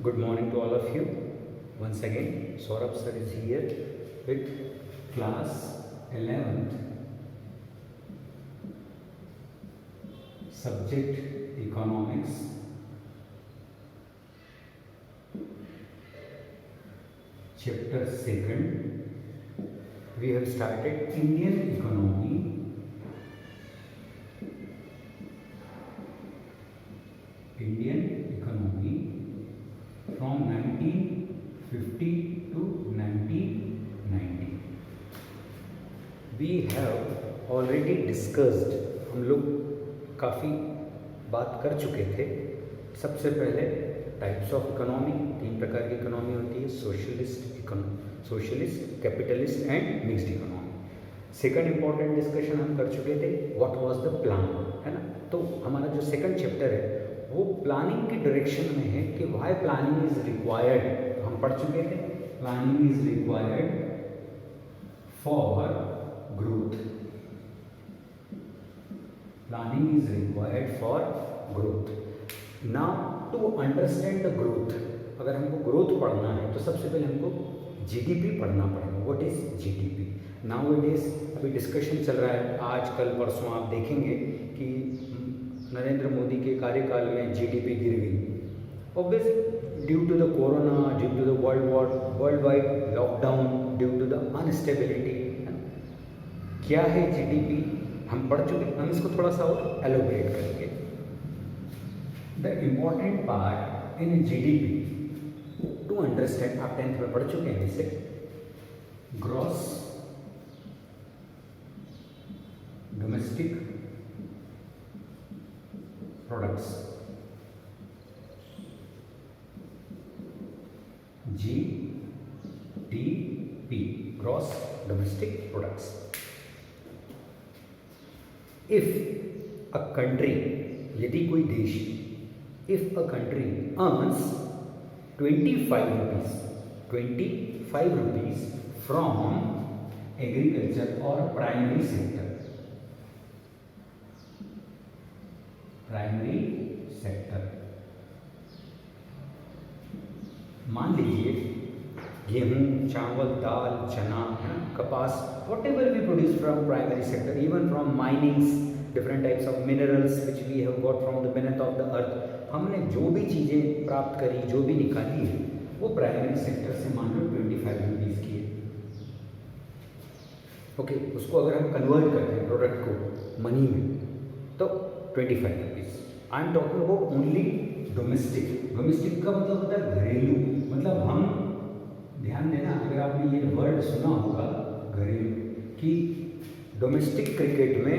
Good morning to all of you. Once again, Saurabh sir is here with class 11th, subject economics, chapter 2nd. We have started Indian economy. From 1950 to 1990. We have already discussed, हम लोग काफ़ी बात कर चुके थे. सबसे पहले types of economy, 3 प्रकार की इकोनॉमी होती है, socialist, capitalist and mixed economy. Second important discussion हम कर चुके थे, व्हाट वाज द प्लान, है ना. तो हमारा जो सेकंड चैप्टर है वो प्लानिंग की डायरेक्शन में है कि वाई प्लानिंग इज रिक्वायर्ड. हम पढ़ चुके थे planning is required for growth. Planning is required for growth. Now to understand the growth, अगर हमको ग्रोथ पढ़ना है तो सबसे पहले हमको जीडीपी पढ़ना पड़ेगा. What is GDP? Now it is, अभी डिस्कशन चल रहा है, आज कल परसों आप देखेंगे कि नरेंद्र मोदी के कार्यकाल में जीडीपी गिर गई. Obviously due to the corona, due to the world wide lockdown, due to the instability. क्या है जीडीपी हम पढ़ चुके, हम इसको थोड़ा सा और एलोबरेट करेंगे. The important part in GDP to understand, आप 10th में पढ़ चुके हैं इसे, gross domestic products, GDP, gross domestic products. If a country, यदि कोई देश, if a country earns 25 rupees from agriculture और प्राइमरी सेक्टर, मान लीजिए गेहूं, चावल, दाल, चना, कपास, whatever we produce from primary sector, even from minings, different types of minerals which we have got from the beneath of the earth. हमने जो भी चीज़ें प्राप्त करी, जो भी निकाली है, वो प्राइमरी सेक्टर से मान लो 25 रुपीज़ की है. ओके, उसको अगर हम कन्वर्ट करते हैं प्रोडक्ट को मनी में तो 25 rupees. I am talking about only domestic. Domestic का मतलब होता है घरेलू. मतलब हम, ध्यान देना, अगर आपने ये वर्ड सुना होगा घरेलू, कि डोमेस्टिक क्रिकेट में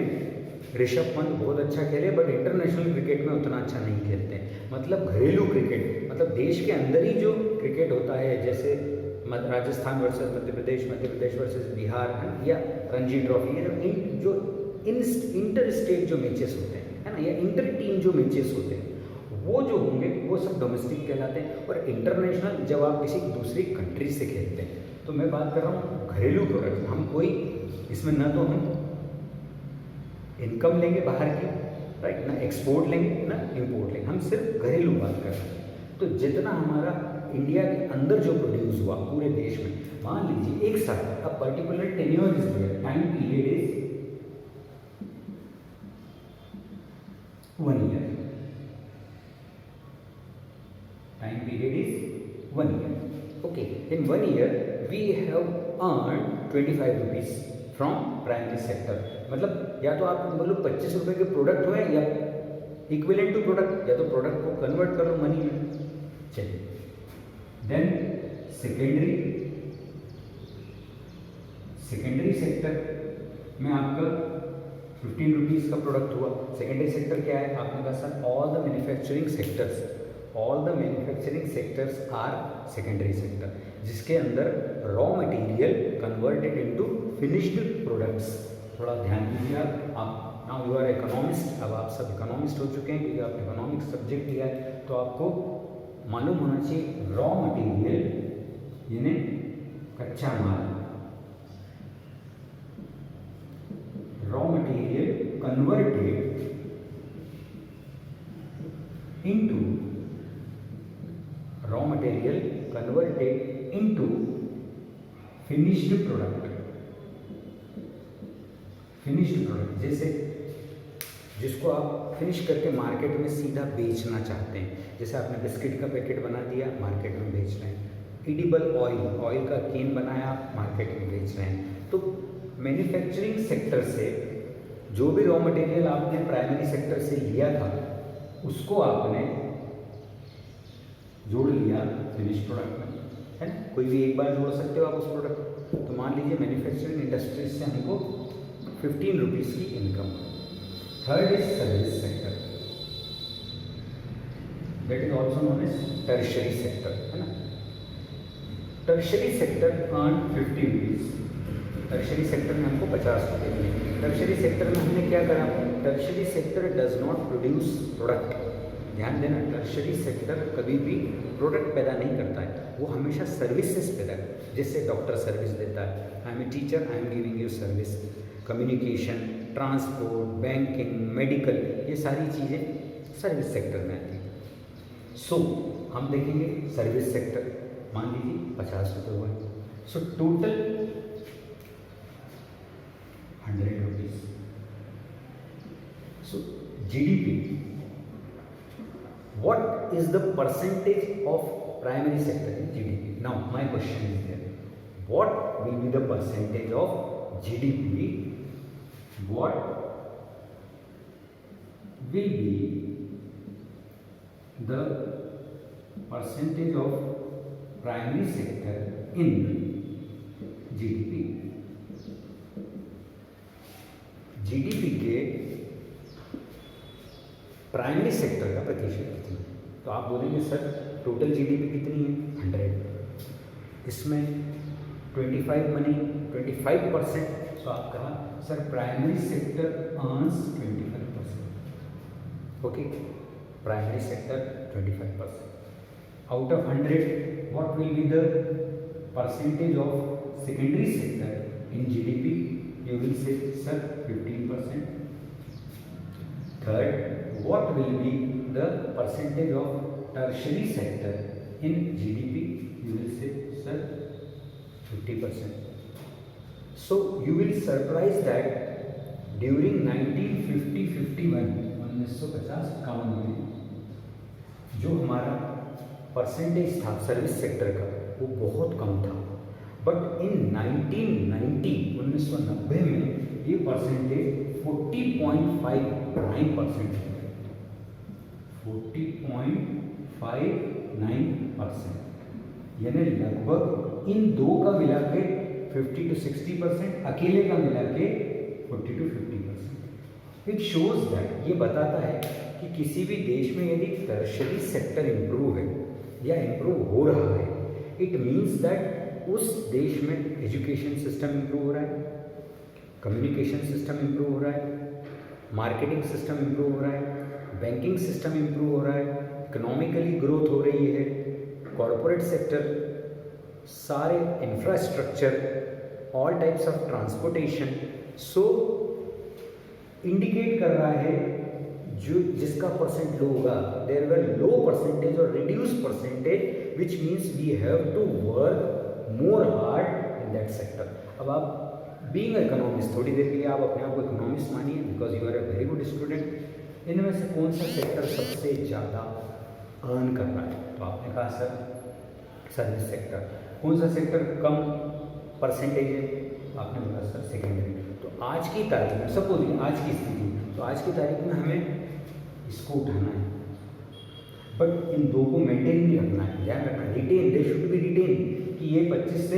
ऋषभ पंत बहुत अच्छा खेले बट इंटरनेशनल क्रिकेट में उतना अच्छा नहीं खेलते हैं. मतलब घरेलू क्रिकेट, मतलब देश के अंदर ही जो क्रिकेट होता है, जैसे राजस्थान वर्सेस मध्य प्रदेश वर्सेस बिहार, है, या रणजी ट्रॉफी, जो इंटर स्टेट जो मैचेस होते हैं, है ना, या इंटर टीम जो मैचेस होते हैं, वो जो होंगे वो सब डोमेस्टिक कहलाते हैं. और इंटरनेशनल जब आप किसी दूसरी कंट्री से खेलते हैं, तो मैं बात कर रहा हूँ घरेलू प्रोडक्ट. हम कोई इसमें न तो हम इनकम लेंगे बाहर की, राइट, ना एक्सपोर्ट लेंगे ना इम्पोर्ट लेंगे, हम सिर्फ घरेलू बात कर रहे हैं. तो जितना हमारा इंडिया के अंदर जो प्रोड्यूस हुआ पूरे देश में, मान लीजिए एक साल, a particular tenure is there, time period is 1 year. Time period is 1 year. Okay, in 1 year we have earned 25 rupees from primary sector. मतलब या तो आप मतलब 25 रुपये के प्रोडक्ट हुए, या इक्विवेलेंट टू प्रोडक्ट, या तो प्रोडक्ट को कन्वर्ट करो मनी में. चलिए, देन सेकेंडरी सेक्टर में आपका 15 रुपीज़ का प्रोडक्ट हुआ. सेकेंडरी सेक्टर क्या है? आपने कहा sir all the manufacturing sectors are secondary sector, जिसके अंदर raw material converted into finished products. थोड़ा ध्यान दीजिए आप. नाउ यू आर इकोनॉमिस्ट, अब आप सब इकोनॉमिस्ट हो चुके हैं क्योंकि आप इकोनॉमिक्स सब्जेक्ट लिया है, तो आपको मालूम होना चाहिए रॉ मटेरियल यानी कच्चा माल, raw material converted into raw material converted into finished product. Finished product जैसे जिसको आप फिनिश करके मार्केट में सीधा बेचना चाहते हैं, जैसे आपने बिस्किट का पैकेट बना दिया, मार्केट में बेच रहे हैं। एडिबल ऑयल का केन बनाया, मार्केट में बेच रहे हैं। तो मैन्युफैक्चरिंग सेक्टर से जो भी रॉ मटेरियल आपने प्राइमरी सेक्टर से लिया था उसको आपने जोड़ लिया फिनिश प्रोडक्ट में, है ना। कोई भी एक बार जोड़ सकते हो आप उस प्रोडक्ट। तो मान लीजिए मैन्युफैक्चरिंग इंडस्ट्रीज से हमको 15 रुपीज़ की इनकम। Third is service sector, that is also known as tertiary sector, है ना। Tertiary sector earn 50 rupees. Tertiary sector में हमको 50 रुपये मिले। टर्शरी सेक्टर में हमने क्या करा, tertiary sector does not produce product. ध्यान देना, टर्शरी सेक्टर कभी भी प्रोडक्ट पैदा नहीं करता है, वो हमेशा सर्विसेज पैदा करता है। जैसे डॉक्टर सर्विस देता है, I am a teacher, I am giving you service. Communication, transport, banking, medical, ये सारी चीज़ें सर्विस सेक्टर में आती हैं। सो हम देखेंगे सर्विस सेक्टर, मान लीजिए 50 रुपये हुआ। So total 100 rupees. So GDP, what is the percentage of primary sector in GDP? Now my question is there, what will be the percentage of GDP? What will be the percentage of primary sector in GDP? GDP के primary sector का प्रतिशत कितना है? तो आप बोलेंगे sir total GDP कितनी है? 100। इसमें 25%। तो आप कहा sir primary sector earns 25%। Okay, primary sector 25%। Out of 100 what will be the percentage of secondary sector in GDP? You will say sir 15%. Third, what will be the percentage of tertiary sector in GDP? You will say sir 50%. So you will surprise that during 1950-51 में जो हमारा percentage था service sector का वो बहुत कम था, but in 1990 में ये परसेंटेज 40.59% है। 40.59%, यानी लगभग इन दो का मिला के 50 to 60%, अकेले का मिला के 40 to 50%। इट शोज दैट, ये बताता है कि किसी भी देश में यदि टर्शरी सेक्टर इम्प्रूव है या इम्प्रूव हो रहा है, इट मीन्स दैट उस देश में एजुकेशन सिस्टम इम्प्रूव हो रहा है, कम्युनिकेशन सिस्टम इम्प्रूव हो रहा है, मार्केटिंग सिस्टम इम्प्रूव हो रहा है, बैंकिंग सिस्टम इम्प्रूव हो रहा है, इकोनॉमिकली ग्रोथ हो रही है, कॉरपोरेट सेक्टर, सारे infrastructure, all types of transportation. So indicate कर रहा है जो जिसका परसेंट लो होगा, देयर वर लो परसेंटेज और reduce percentage, which means we have to work more hard in that sector. अब आप बीइंग इकोनॉमिस्ट, थोड़ी देर के लिए आप अपने आप को इकोनॉमिस्ट मानिए, because you are a very good student. इनमें से कौन सा सेक्टर सबसे ज़्यादा अर्न कर रहा है? तो आपने कहा सर सर्विस सेक्टर। कौन सा सेक्टर कम परसेंटेज है? आपने बोला सर सेकेंडरी। तो आज की तारीख में सपोज आज की स्थिति, तो आज की तारीख में हमें इसको उठाना है, बट इन दो को मेंटेन नहीं रखना है, ध्यान रखना है, written, they should be written, कि ये 25 से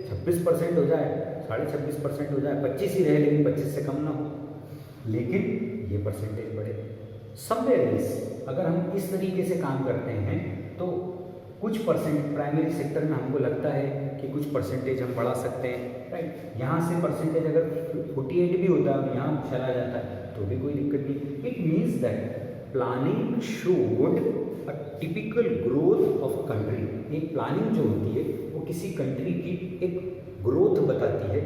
26% हो जाए, 26.5% हो जाए, 25 ही रहे लेकिन 25 से कम ना हो, लेकिन ये परसेंटेज बढ़े। समवेयर एल्स अगर हम इस तरीके से काम करते हैं तो कुछ परसेंट प्राइमरी सेक्टर में हमको लगता है कि कुछ परसेंटेज हम बढ़ा सकते हैं, राइट। यहाँ से परसेंटेज अगर 48 भी होता है, यहाँ चला जाता है तो भी कोई दिक्कत नहीं। It means that planning showed a typical growth of country. एक प्लानिंग जो होती है वो किसी कंट्री की एक ग्रोथ बताती है,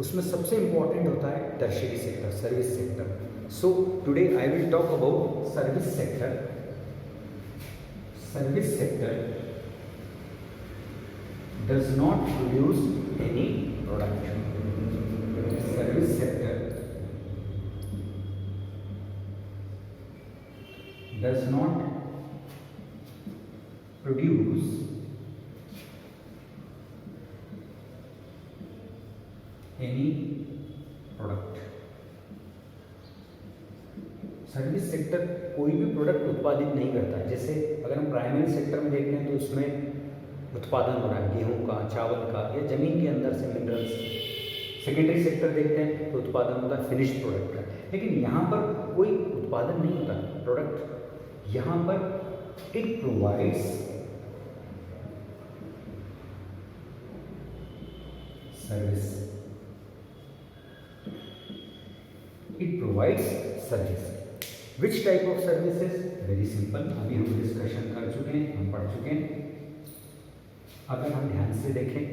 उसमें सबसे इम्पॉर्टेंट होता है tertiary sector, service sector. So today I will talk about service sector. Service sector does not produce any product. Service sector does not produce any product. Service sector कोई भी प्रोडक्ट उत्पादित नहीं करता है। जैसे अगर हम प्राइमरी सेक्टर में देखते हैं तो उसमें उत्पादन हो रहा है गेहूं का, चावल का या ज़मीन के अंदर से मिनरल्स। सेकेंडरी सेक्टर देखते हैं तो उत्पादन होता है फिनिश्ड प्रोडक्ट का। लेकिन यहाँ पर कोई उत्पादन नहीं होता प्रोडक्ट, यहाँ पर it provides service. It provides service. Which type of services? Very simple, अभी हम डिस्कशन कर चुके हैं, हम पढ़ चुके हैं। अगर हम ध्यान से देखें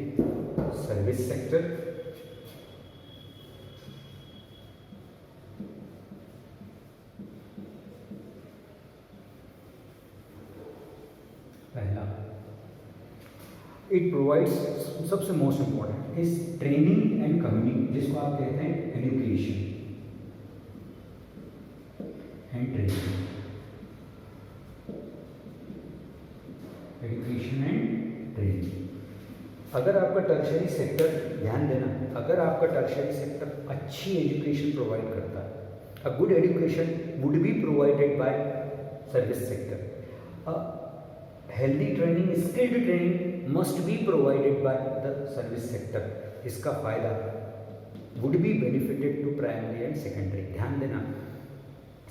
सर्विस सेक्टर, पहला इट प्रोवाइड्स, सबसे most important is training and communication, जिसको आप कहते हैं education and training. Education and training. अगर आपका टर्शियरी सेक्टर, ध्यान देना, अगर आपका टर्शियरी सेक्टर अच्छी एजुकेशन प्रोवाइड करता है, a good education would be provided by service sector. Healthy training, skilled training must be provided by the service sector. इसका फायदा would be benefited to primary and secondary. ध्यान देना,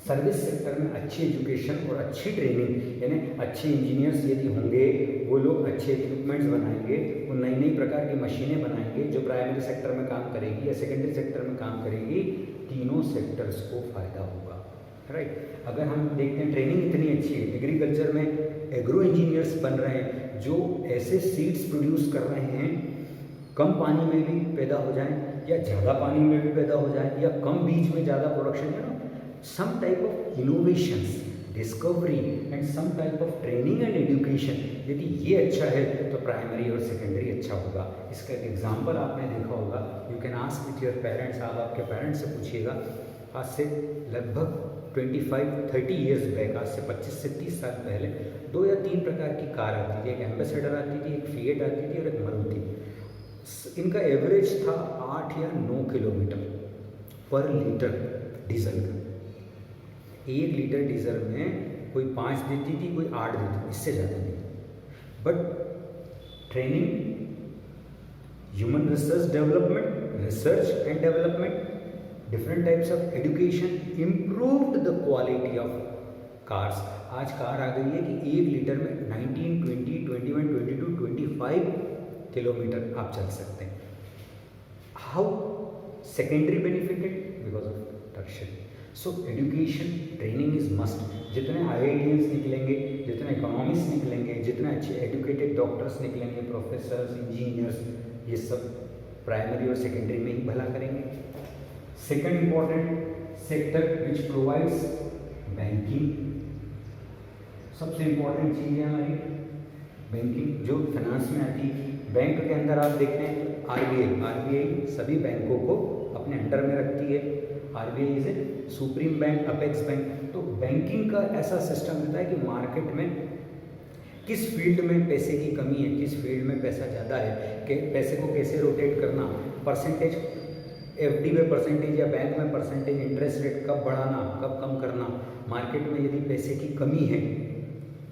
service sector में अच्छी education और अच्छी ट्रेनिंग, यानी अच्छे इंजीनियर्स यदि होंगे, वो लोग अच्छे इक्विपमेंट्स बनाएंगे, वो नई नई प्रकार की मशीनें बनाएंगे जो प्राइमरी सेक्टर में काम करेगी या सेकेंडरी सेक्टर में काम करेगी, तीनों सेक्टर्स को फायदा होगा, राइट। अगर हम देखते हैं ट्रेनिंग इतनी अच्छी है, एग्रीकल्चर में एग्रो इंजीनियर्स बन रहे हैं जो ऐसे सीड्स प्रोड्यूस कर रहे हैं कम पानी में भी पैदा हो जाएं या ज़्यादा पानी में भी पैदा हो जाए या कम बीज में ज़्यादा प्रोडक्शन, है ना, some type of innovations, discovery and some type of training and education, यदि ये अच्छा है तो प्राइमरी और सेकेंडरी अच्छा होगा। इसका एक एग्जांपल आपने देखा होगा, you can ask with your parents, आप आपके पेरेंट्स से पूछिएगा। आज से लगभग 25-30 ईयर्स बैक, आज से 25 से 30 साल पहले 2 या 3 प्रकार की कार आती थी। एक एम्बेसडर आती थी, एक फिएट आती थी और एक मारुति। इनका एवरेज था 8 या 9 किलोमीटर पर लीटर डीजल का। 1 लीटर डीजल में कोई 5 देती थी, कोई 8 देती थी, इससे ज़्यादा नहीं। But training, human research development, research and development, different types of education improved the quality of cars. आज कार आ गई है कि 1 लीटर में 19, 20, 21, 22, 25 किलोमीटर आप चल सकते हैं। How secondary benefited? Because of tertiary. So education, training is must. जितने IITians निकलेंगे, जितने इकोनॉमिस्ट निकलेंगे, जितने अच्छे एजुकेटेड डॉक्टर्स निकलेंगे, प्रोफेसर्स, इंजीनियर्स, ये सब प्राइमरी और सेकेंडरी में ही भला करेंगे। Second important sector which provides banking, सबसे इम्पॉर्टेंट चीज़ है हमारी बैंकिंग, जो फाइनेंस में आती है। बैंक के अंदर आप देखते हैं RBI सभी बैंकों को अपने अंडर में रखती है। RBI is a supreme bank, apex bank. तो बैंकिंग का ऐसा सिस्टम होता है कि मार्केट में किस फील्ड में पैसे की कमी है, किस फील्ड में पैसा ज़्यादा है, कि पैसे को कैसे रोटेट करना, परसेंटेज, FD में परसेंटेज या बैंक में परसेंटेज, इंटरेस्ट रेट कब बढ़ाना, कब कम करना। मार्केट में यदि पैसे की कमी है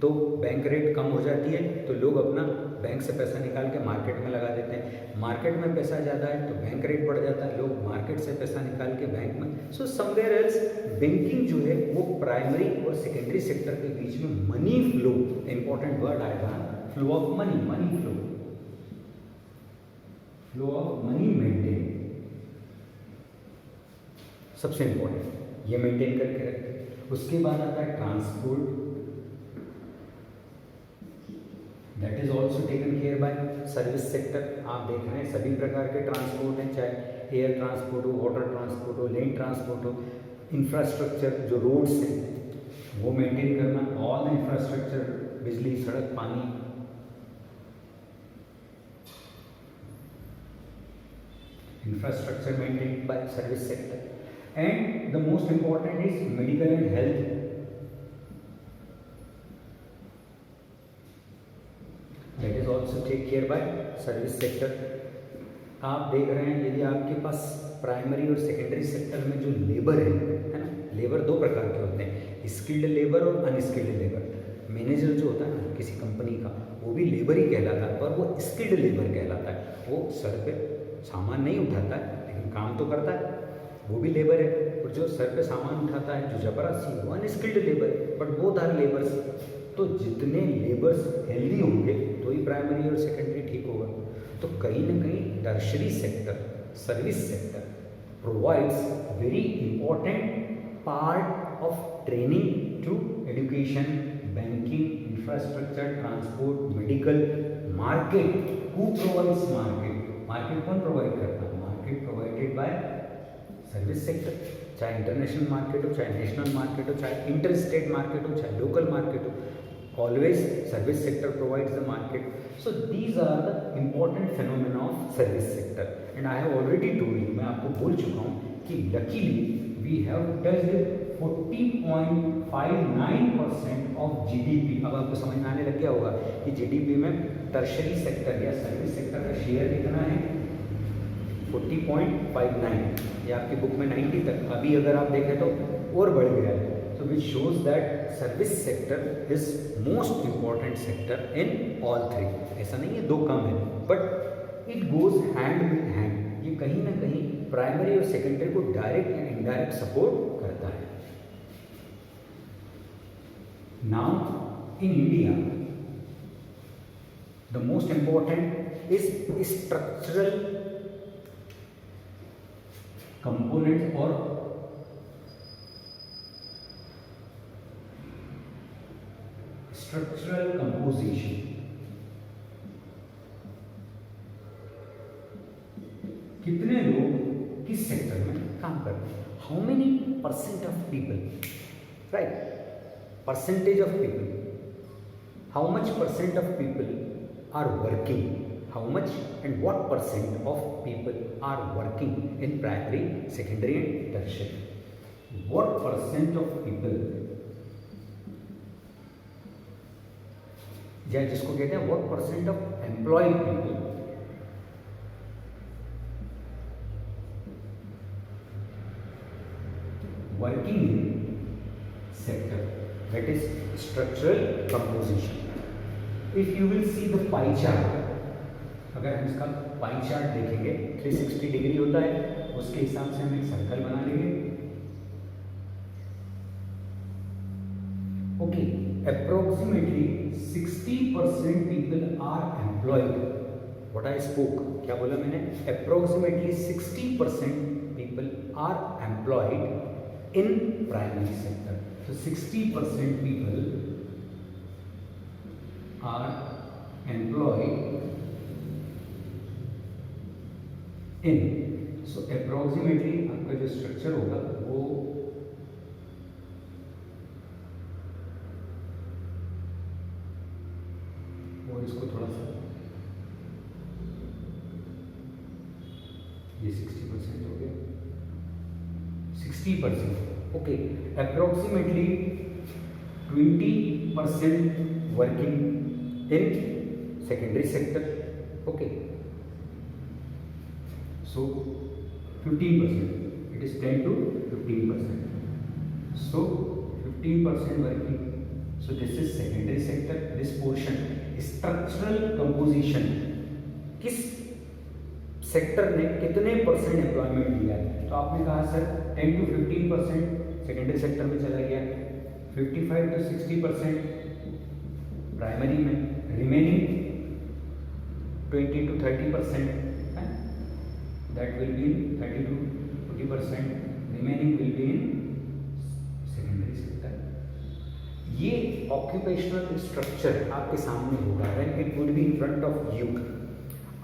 तो बैंक रेट कम हो जाती है, तो लोग अपना बैंक से पैसा निकाल के मार्केट में लगा देते हैं। मार्केट में पैसा ज़्यादा है तो बैंक रेट बढ़ जाता है, लोग मार्केट से पैसा निकाल के बैंक में। सो समवेयर एल्स बैंकिंग जो है वो प्राइमरी और सेकेंडरी सेक्टर के बीच में मनी फ्लो, इंपॉर्टेंट वर्ड आएगा, flow of money, money flow of money maintain, सबसे इंपॉर्टेंट ये मेंटेन करके रखते। उसके बाद आता है transport, that is also taken care bye service sector. आप देख रहे हैं सभी प्रकार के ट्रांसपोर्ट हैं, चाहे एयर ट्रांसपोर्ट हो, वाटर ट्रांसपोर्ट हो, लैंड ट्रांसपोर्ट हो। इंफ्रास्ट्रक्चर जो रोड्स हैं वो मेंटेन करना, ऑल द इंफ्रास्ट्रक्चर, बिजली, सड़क, पानी, infrastructure maintained by service sector, and the most important is medical and health. That is also take care by service sector. आप देख रहे हैं यदि आपके पास प्राइमरी और सेकेंडरी सेक्टर में जो लेबर है ना, लेबर दो प्रकार के होते हैं, स्किल्ड लेबर और अनस्किल्ड लेबर। मैनेजर जो होता है ना किसी कंपनी का, वो भी लेबर ही कहलाता है, पर वो स्किल्ड लेबर कहलाता है। वो सर पे सामान नहीं उठाता है लेकिन काम तो करता है, वो भी लेबर है। और जो सर पे सामान उठाता है, जो जबरदस्ती, वो अनस्किल्ड लेबर है। But both are labours. तो जितने लेबर्स हेल्दी होंगे तो ही प्राइमरी और सेकेंडरी ठीक होगा। तो कहीं ना कहीं tertiary sector, service sector provides very important part of training to education, banking, infrastructure, transport, medical, market. Who provides market? Market कौन प्रोवाइड करता है? Market provided by service sector. चाहे इंटरनेशनल मार्केट हो, चाहे नेशनल मार्केट हो, चाहे inter state market हो, चाहे लोकल मार्केट हो, always service sector provides the market. So these are the important phenomena of service sector, and I have already told you, मैं आपको बोल चुका हूँ कि luckily we have touched 40.59% of GDP। अब आपको समझ में आने लग गया होगा कि GDP में टर्शरी सेक्टर या सर्विस सेक्टर का शेयर कितना है, 40.59। ये आपकी बुक में 90 तक, अभी अगर आप देखें तो और बढ़ गया है। So which shows that service sector is most important sector in all three। ऐसा नहीं है दो कम है, but it goes hand in hand। ये कहीं ना कहीं प्राइमरी और सेकेंडरी को डायरेक्ट या इनडायरेक्ट सपोर्ट करता है। Now in India the most important is structural component or structural composition. कितने लोग किस सेक्टर में काम करते हैं? How many percent of people, right? Percentage of people, how much percent of people are working, how much and what percent of people are working in primary, secondary and tertiary. What percent of people, या जिसको कहते हैं what percent of employed people working in sector, that is structural composition. If you will see the pie chart, अगर हम इसका pie chart देखेंगे 360 degree होता है, उसके हिसाब से हम एक सर्कल बना लेंगे। Okay, approximately 60% people are employed। What I spoke, क्या बोला मैंने? Approximately 60% people are employed in primary sector। So 60% people are employed in। So approximately आपका जो स्ट्रक्चर होगा वो इसको थोड़ा सा, ये 60% हो गया, 60%। Okay, approximately 20% working in secondary sector. Okay, so 15%, it is 10 to 15%। So 15% working. So this is secondary sector। This portion structural composition, किस सेक्टर ने कितने परसेंट एम्प्लॉयमेंट दिया है? तो आपने कहा सर 10 to 15% सेकेंडरी सेक्टर में चला गया, 55 to 60% प्राइमरी में, remaining 20 to 30%, that will be 30 to 40% remaining will be in secondary sector. ये ऑक्यूपेशनल स्ट्रक्चर आपके सामने होगा, when it would be in front of you.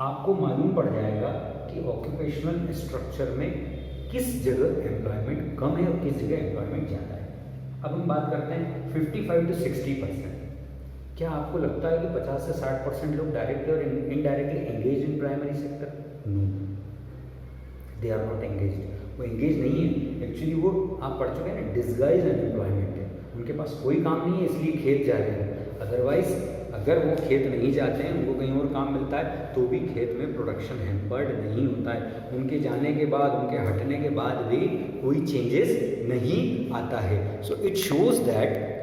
आपको मालूम पड़ जाएगा कि ऑक्यूपेशनल स्ट्रक्चर में किस जगह एम्प्लॉयमेंट कम है और किस जगह एम्प्लॉयमेंट ज़्यादा है। अब हम बात करते हैं 55 to 60%। क्या आपको लगता है कि 50 से 60% लोग डायरेक्टली और indirectly engage in primary sector? No. They are not engage, वो एंगेज नहीं है। एक्चुअली वो आप पढ़ चुके हैं ना, डिस्गाइज अनएम्प्लॉयमेंट है, उनके पास कोई काम नहीं है इसलिए खेत जा रहे हैं। अदरवाइज अगर वो खेत नहीं जाते हैं, उनको कहीं और काम मिलता है, तो भी खेत में प्रोडक्शन हैम्पर्ड नहीं होता है। उनके जाने के बाद, उनके हटने के बाद भी कोई चेंजेस नहीं आता है। सो इट शोज दैट,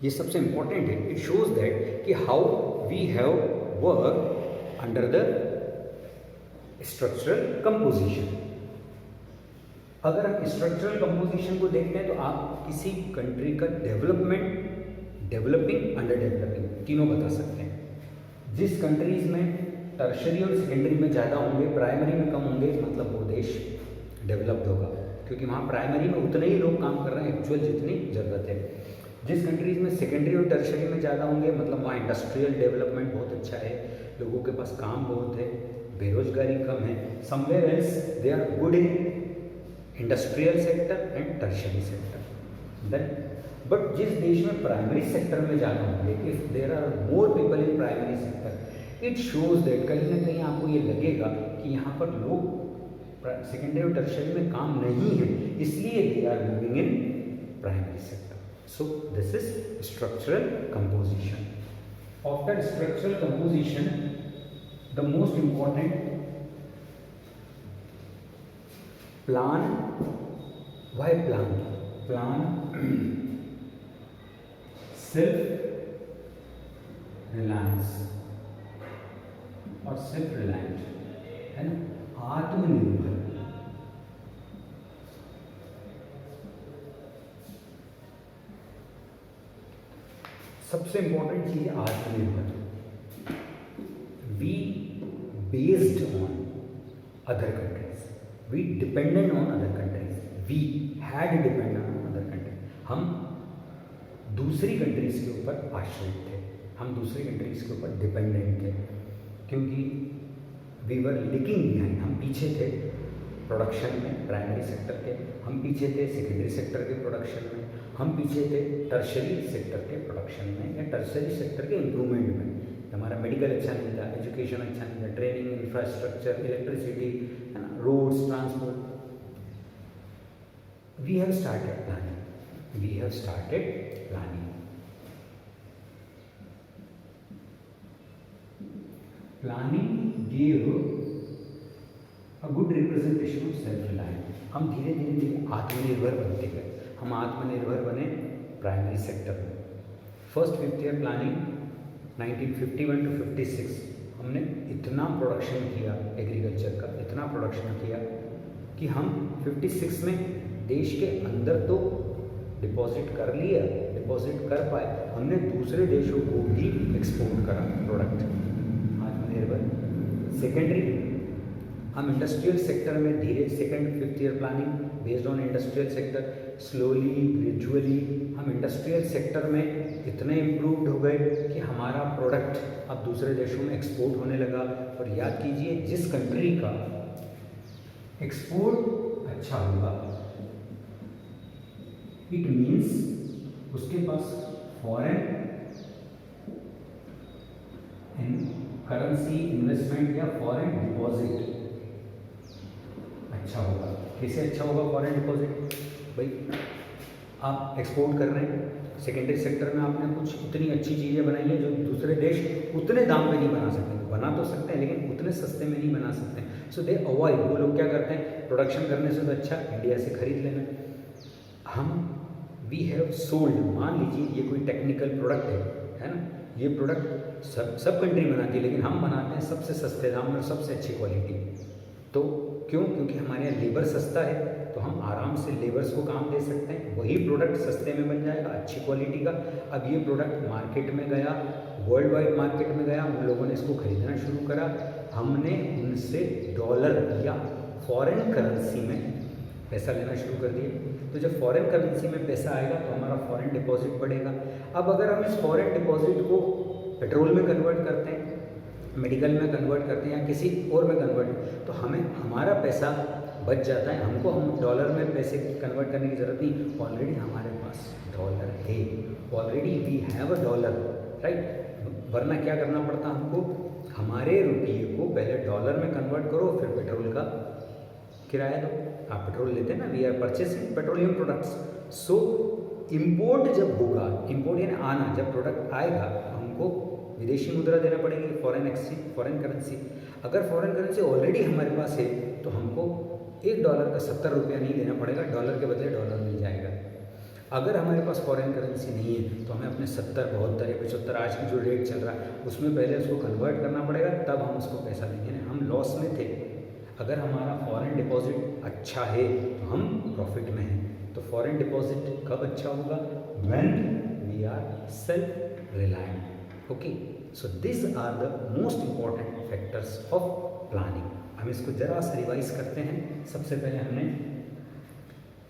ये सबसे इंपॉर्टेंट है, इट शोज दैट कि how we have work under the structural composition. अगर हम स्ट्रक्चरल कंपोजिशन को देखते हैं तो आप किसी कंट्री का डेवलपमेंट, डेवलपिंग, अंडर डेवलपिंग तीनों बता सकते हैं। जिस कंट्रीज में टर्शरी और सेकेंडरी में ज़्यादा होंगे, प्राइमरी में कम होंगे, मतलब वो देश डेवलप्ड होगा, क्योंकि वहाँ प्राइमरी में उतने ही लोग काम कर रहे हैं एक्चुअल जितनी ज़रूरत है। जिस कंट्रीज़ में सेकेंडरी और टर्शरी में ज़्यादा होंगे, मतलब वहाँ इंडस्ट्रियल डेवलपमेंट बहुत अच्छा है, लोगों के पास काम बहुत है, बेरोजगारी कम है। Somewhere else they are good in industrial sector and tertiary sector. Then but जिस देश में प्राइमरी सेक्टर में ज़्यादा होंगे, if there are more people in primary sector, it shows that कहीं ना कहीं आपको ये लगेगा कि यहाँ पर लोग सेकेंडरी और टर्शरी में काम नहीं है, इसलिए they are moving in primary sector. So this is structural composition. After structural composition, the most important plan. Why plan? Plan self-reliance और self-reliant है ना, आत्मनिर्भर। सबसे इंपॉर्टेंट चीज है आत्मनिर्भर। We based on other countries, we dependent on other countries, we had dependent on other countries. हम दूसरी कंट्रीज के ऊपर आश्रित थे, हम दूसरी कंट्रीज के ऊपर डिपेंडेंट थे, क्योंकि वी वर लिकिंग बिहाइंड, हम पीछे थे प्रोडक्शन में, प्राइमरी सेक्टर के, हम पीछे थे सेकेंडरी सेक्टर के प्रोडक्शन में, हम पीछे थे टर्शरी सेक्टर के प्रोडक्शन में या टर्शरी सेक्टर के इम्प्रूवमेंट में। हमारा मेडिकल अच्छा नहीं था, एजुकेशन अच्छा नहीं था, ट्रेनिंग, इंफ्रास्ट्रक्चर, इलेक्ट्रिसिटी, है ना, roads, transport. We have started planning, we have started planning. Planning give a good representation of self reliance. हम धीरे धीरे आत्मनिर्भर बनते गए। हम आत्मनिर्भर बने प्राइमरी सेक्टर में। First 5th year planning 1951 to 56 हमने इतना प्रोडक्शन किया एग्रीकल्चर का, इतना प्रोडक्शन किया कि हम 56 में देश के अंदर तो डिपॉजिट कर लिया, डिपॉजिट कर पाए, हमने दूसरे देशों को भी एक्सपोर्ट करा प्रोडक्ट, आत्मनिर्भर। सेकेंडरी हम इंडस्ट्रियल सेक्टर में धीरे, second 5th year planning based on industrial sector, slowly gradually हम इंडस्ट्रियल सेक्टर में इतने इम्प्रूव्ड हो गए कि हमारा प्रोडक्ट अब दूसरे देशों में एक्सपोर्ट होने लगा। और याद कीजिए, जिस कंट्री का एक्सपोर्ट अच्छा होगा, इट मीन्स उसके पास फॉरेन करेंसी इन्वेस्टमेंट या फॉरेन डिपॉजिट अच्छा होगा। कैसे अच्छा होगा फॉरेन डिपॉजिट? भाई आप एक्सपोर्ट कर रहे हैं, सेकेंडरी सेक्टर में आपने कुछ इतनी अच्छी चीज़ें बनाई हैं जो दूसरे देश उतने दाम पे नहीं बना सकते, बना तो सकते हैं लेकिन उतने सस्ते में नहीं बना सकते। सो दे अवॉइड, वो लोग क्या करते हैं, प्रोडक्शन करने से तो अच्छा इंडिया से खरीद लेना। हम वी हैव सोल्ड, मान लीजिए ये कोई टेक्निकल प्रोडक्ट है ना, ये प्रोडक्ट सब कंट्री बनाती है लेकिन हम बनाते हैं सबसे सस्ते दाम और सबसे अच्छी क्वालिटी। तो क्यों? क्योंकि हमारे यहाँ लेबर सस्ता है, तो हम आराम से लेबर्स को काम दे सकते हैं, वही प्रोडक्ट सस्ते में बन जाएगा, अच्छी क्वालिटी का। अब ये प्रोडक्ट मार्केट में गया, वर्ल्ड वाइड मार्केट में गया, उन लोगों ने इसको खरीदना शुरू करा, हमने उनसे डॉलर या फॉरेन करेंसी में पैसा लेना शुरू कर दिया। तो जब फॉरेन करेंसी में पैसा आएगा तो हमारा फॉरेन डिपॉजिट बढ़ेगा। अब अगर हम इस फॉरेन डिपॉजिट को पेट्रोल में कन्वर्ट करते हैं, मेडिकल में कन्वर्ट करते हैं या किसी और में कन्वर्ट, तो हमें हमारा पैसा बच जाता है, हमको हम डॉलर में पैसे कन्वर्ट करने की ज़रूरत नहीं, ऑलरेडी हमारे पास डॉलर है, already we have a dollar, right. वरना क्या करना पड़ता हमको, हमारे रुपये को पहले डॉलर में कन्वर्ट करो, फिर पेट्रोल का किराया दो। आप पेट्रोल लेते हैं ना, we are purchasing petroleum products. So import जब होगा, इम्पोर्ट यानी आना, जब प्रोडक्ट आएगा हमको विदेशी मुद्रा देना पड़ेगी, फॉरेन एक्सचेंज, फॉरेन करेंसी। अगर फॉरेन करेंसी ऑलरेडी हमारे पास है तो हमको $1 का 70 रुपया नहीं देना पड़ेगा, डॉलर के बदले डॉलर मिल जाएगा। अगर हमारे पास फॉरेन करेंसी नहीं है तो हमें अपने 70, 72 या 75 आज की जो रेट चल रहा है उसमें पहले उसको कन्वर्ट करना पड़ेगा, तब हम उसको पैसा देंगे। हम लॉस में थे। अगर हमारा फॉरेन डिपॉजिट अच्छा है तो हम प्रॉफिट में हैं। तो फॉरेन डिपॉजिट कब अच्छा होगा? When we are self reliant. Okay, so this are the most important factors of planning. हम इसको जरा सा रिवाइज करते हैं। सबसे पहले हमने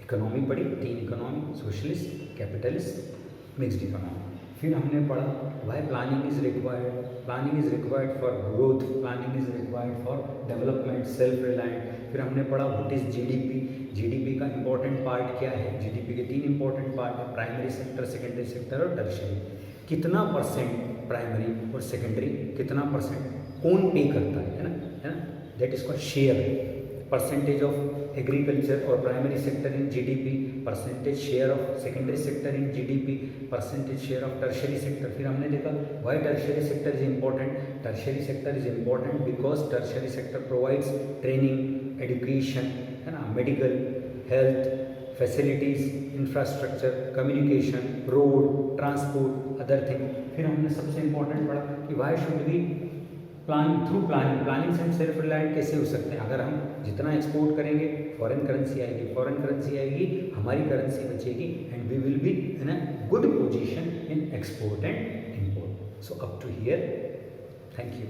इकोनॉमी पढ़ी, 3 economy, socialist, capitalist, mixed economy. फिर हमने पढ़ा why planning is required. Planning is required for growth, planning is required for development, self reliant. फिर हमने पढ़ा व्हाट इज जीडीपी। जीडीपी का इंपॉर्टेंट पार्ट क्या है? जीडीपी के 3 इंपॉर्टेंट पार्ट है, प्राइमरी सेक्टर, सेकेंडरी सेक्टर और टर्शियरी। कितना परसेंट प्राइमरी और सेकेंडरी, कितना परसेंट कौन पे करता है ना, that is called share. Percentage of agriculture और primary sector in GDP, percentage share of secondary sector in GDP, percentage share of tertiary sector. फिर हमने देखा why tertiary sector is important. Tertiary sector is important because tertiary sector provides training, education, है ना, medical, health facilities, infrastructure, communication, road, transport, other thing. फिर हमने सबसे important पढ़ा कि why should be planning through planning. Planning से हम self reliant कैसे हो सकते हैं? अगर हम जितना एक्सपोर्ट करेंगे फॉरेन करेंसी आएगी, फॉरेन करेंसी आएगी, हमारी करेंसी बचेगी and we will be in a good position in export and import. So up to here, thank you.